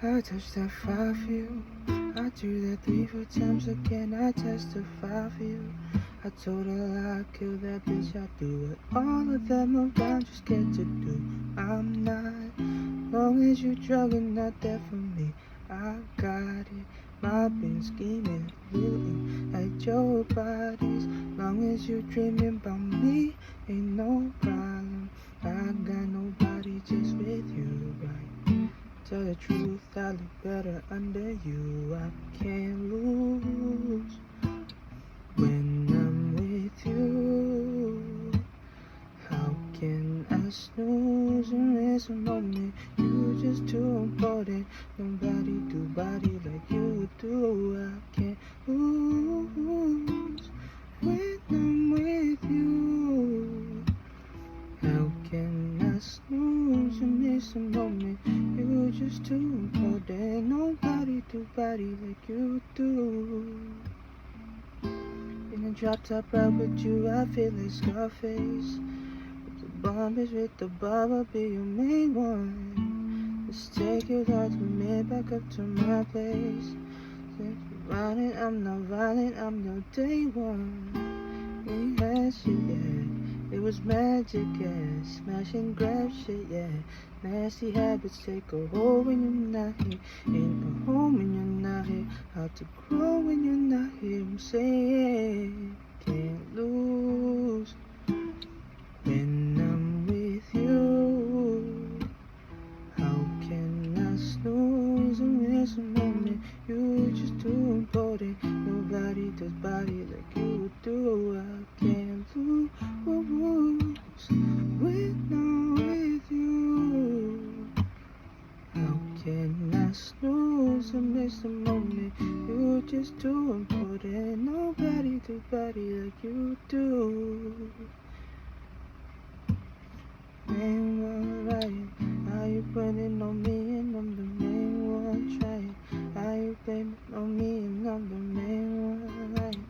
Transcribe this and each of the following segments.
I touch that five for you. I do that 3-4 times again. I testify for you. I told her I'd kill that bitch. I do what all of them around just get to do. I'm not, long as you drugging, not there for me. I got it. Mobbing, scheming, looting at your bodies. Long as you dreaming about me, ain't no problem. I got nobody just with you, right? Tell the truth, I look better under you. I can't lose when I'm with you. How can I snooze and miss a moment? You just too important. Nobody do body like you do. I can't lose when I'm with you. How can I snooze and miss a moment? You just too important. Nobody do body like you do. In a drop top ride with you, I feel like Scarface. With the bombers, with the bar, I'll be your main one. Let's take your thoughts with me back up to my place. Since you're violent, I'm not violent, I'm no day one. We had shit, yeah. It was magic, yeah. Smash and grab shit, yeah. Nasty habits take a hold when you're not here. Ain't no home when you're not here. How to grow when you're not here. I'm saying can't lose when I'm with you. How can I snooze and miss a moment? You just too important. Nobody does body like you do. I can't lose when I'm with you. How can I snooze and miss a moment? You just too important. Nobody does body like you do. Main one right, how you putting on me and I'm the main one trying. How you blaming on me and I'm the main one right.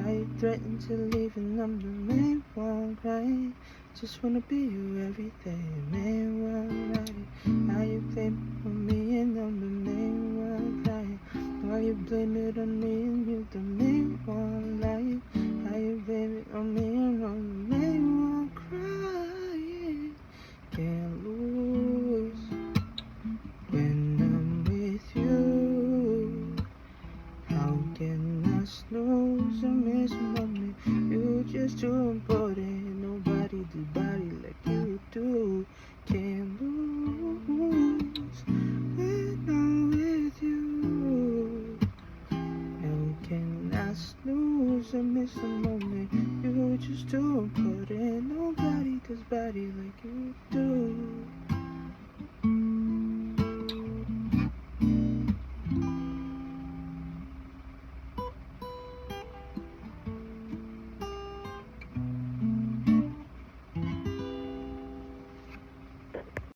How you threaten to leave and I'm the main one crying. Just wanna be your everything, main one right. How you blaming on me and I'm the main one crying. Why you blame it on me and you the main one lying. How you blame it on me and I'm the main one crying. Can't lose when I'm with you. How can I snooze and miss a moment? You just too important. Nobody do body like you do. Can't lose when I'm with you. How can I snooze and miss a moment? You just too important. Nobody does body like you do.